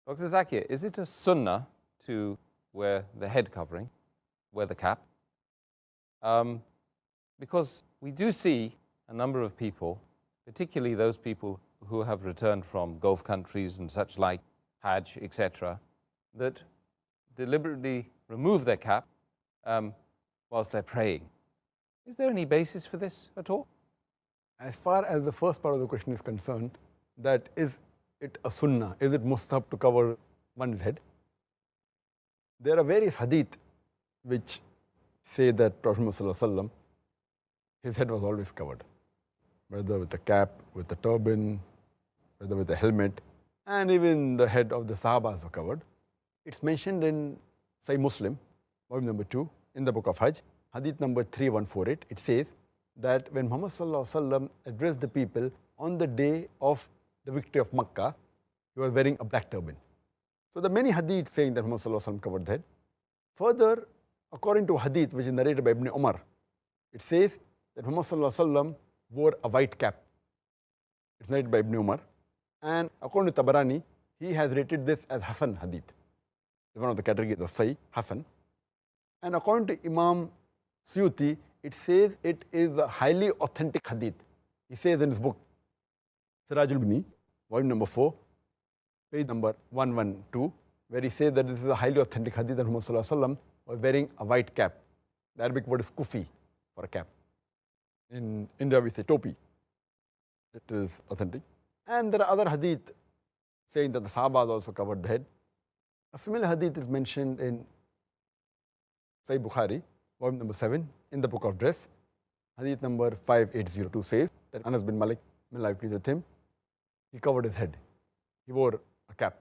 Dr. Zakir, is it a sunnah to wear the head covering, wear the cap? Because we do see a number of people, particularly those people who have returned from Gulf countries and such like, Hajj, etc., that deliberately remove their cap whilst they're praying. Is there any basis for this at all? As far as the first part of the question is concerned, that is it a sunnah? Is it mustahab to cover one's head? There are various hadith which say that Prophet Muhammad, his head was always covered, whether with a cap, with a turban, whether with a helmet, and even the head of the Sahabas were covered. It's mentioned in Sahih Muslim, volume number 2, in the book of Hajj, hadith number 3148. It says that when Muhammad addressed the people on the day of the victory of Makkah, he was wearing a black turban. So there are many hadith saying that Muhammad covered the head. Further, according to hadith which is narrated by Ibn Umar, it says that Muhammad wore a white cap. It's narrated by Ibn Umar. And according to Tabarani, he has rated this as Hasan hadith. It's one of the categories of Sahih, Hasan. And according to Imam Suyuti, it says it is a highly authentic hadith. He says in his book, Sirajul Bini, volume number 4, page number 112, where he says that this is a highly authentic hadith that Muhammad was wearing a white cap. The Arabic word is kufi for a cap. In India we say topi. It is authentic. And there are other hadith saying that the Sahabas also covered the head. A similar hadith is mentioned in Sahih Bukhari, volume number 7, in the book of dress. Hadith number 5802 says that Anas bin Malik, may Allah be pleased with him, he covered his head. He wore a cap.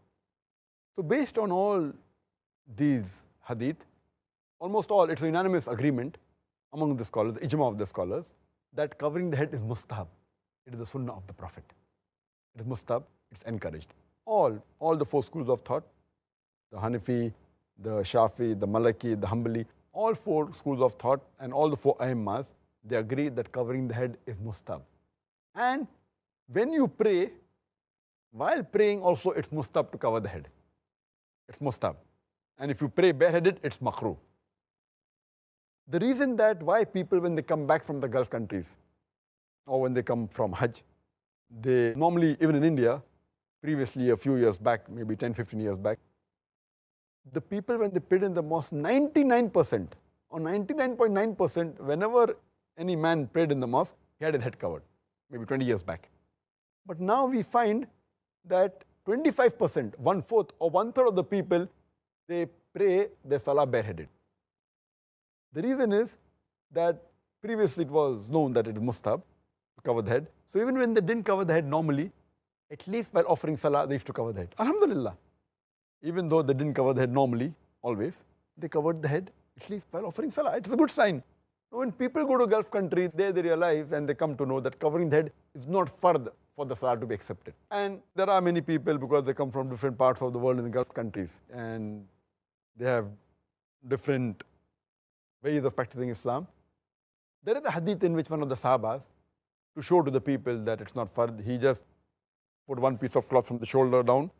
So based on all these hadith, almost all, it's a unanimous agreement among the scholars, the ijma of the scholars, that covering the head is mustahab. It is the sunnah of the Prophet. It is mustahab, it's encouraged. All the four schools of thought, the Hanafi, the Shafi, the Maliki, the Hanbali, all four schools of thought and all the four Aimmas, they agree that covering the head is mustahab. And when you pray, while praying also it's mustahab to cover the head. It's mustahab. And if you pray bareheaded, it's makruh. The reason that why people, when they come back from the Gulf countries or when they come from Hajj, they normally, even in India, previously a few years back, maybe 10, 15 years back, the people when they prayed in the mosque, 99% or 99.9%, whenever any man prayed in the mosque, he had his head covered, maybe 20 years back. But now we find that 25%, 1/4 or 1/3 of the people, they pray their salah bareheaded. The reason is that previously it was known that it is mustahab to cover the head. So even when they didn't cover the head normally, at least while offering salah, they used to cover the head. Alhamdulillah. Even though they didn't cover the head normally, always, they covered the head at least while offering salah. It's a good sign. When people go to Gulf countries, they realize and they come to know that covering the head is not fard for the salah to be accepted. And there are many people, because they come from different parts of the world in the Gulf countries, and they have different ways of practicing Islam. There is a hadith in which one of the Sahabas, to show to the people that it's not fard, he just put one piece of cloth from the shoulder down,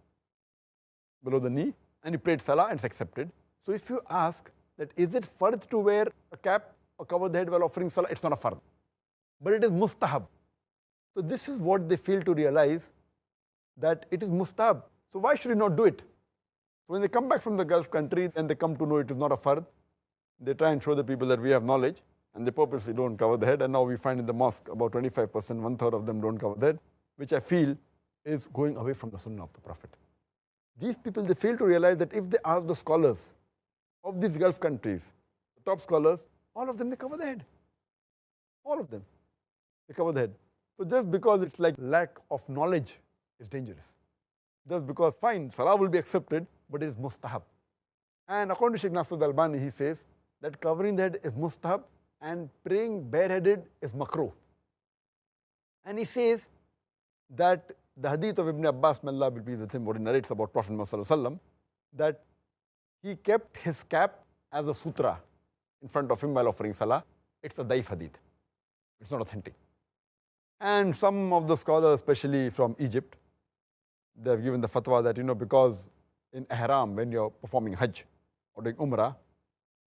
below the knee, and he prayed salah and it's accepted. So if you ask that is it fard to wear a cap or cover the head while offering salah, it's not a fard, but it is mustahab. So this is what they fail to realize, that it is mustahab. So why should you not do it? So when they come back from the Gulf countries and they come to know it is not a fard, they try and show the people that we have knowledge, and they purposely don't cover the head. And now we find in the mosque about 25%, 1/3 of them don't cover the head, which I feel is going away from the sunnah of the Prophet. These people, they fail to realize that if they ask the scholars of these Gulf countries, the top scholars, all of them, they cover the head. All of them, they cover the head. So just because it's like lack of knowledge is dangerous. Just because, fine, salah will be accepted, but it is mustahab. And according to Sheikh Nasr al-Albani, he says that covering the head is mustahab and praying bareheaded is makruh. And he says that the hadith of Ibn Abbas, may Allah be pleased with him, what he narrates about Prophet Muhammad, that he kept his cap as a sutra in front of him while offering salah. It's a daif hadith. It's not authentic. And some of the scholars, especially from Egypt, they have given the fatwa that, because in ihram, when you're performing Hajj or doing Umrah,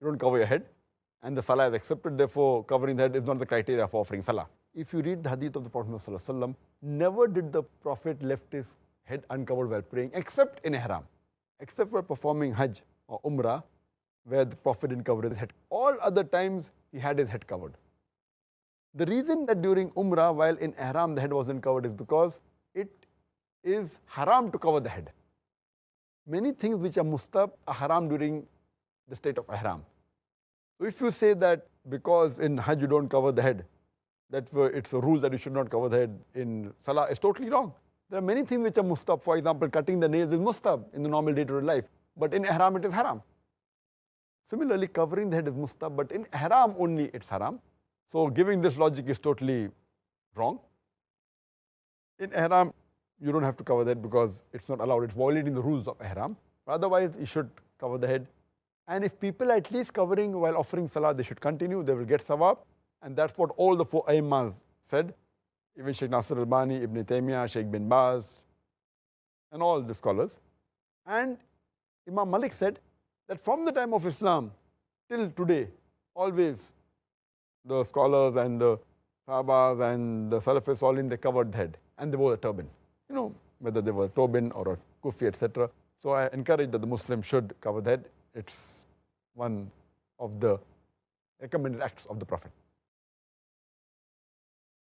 you don't cover your head, and the Salah is accepted, therefore covering the head is not the criteria for offering Salah. If you read the hadith of the Prophet ﷺ, never did the Prophet left his head uncovered while praying, except in ihram, except for performing Hajj or Umrah, where the Prophet didn't cover his head. All other times he had his head covered. The reason that during Umrah, while in ihram the head wasn't covered, is because it is haram to cover the head. Many things which are mustahab are haram during the state of ihram. So if you say that because in Hajj you don't cover the head, that it's a rule that you should not cover the head in Salah, is totally wrong. There are many things which are mustahab. For example, cutting the nails is mustahab in the normal day-to-day life, but in ihram it is haram. Similarly, covering the head is mustahab, but in ihram only it's haram. So giving this logic is totally wrong. In ihram, you don't have to cover the head because it's not allowed. It's violating the rules of ihram. But otherwise, you should cover the head. And if people are at least covering while offering salah, they should continue. They will get sawab. And that's what all the 4 Aimmas said. Even Sheikh Nasir al-Albani, Ibn Taymiyyah, Sheikh bin Baz, and all the scholars. And Imam Malik said that from the time of Islam till today, always the scholars and the Sahabas and the Salafis, all in, they covered the head and they wore a turban. You know, whether they were a turban or a kufi, etc. So I encourage that the Muslim should cover the head. It's one of the recommended acts of the Prophet.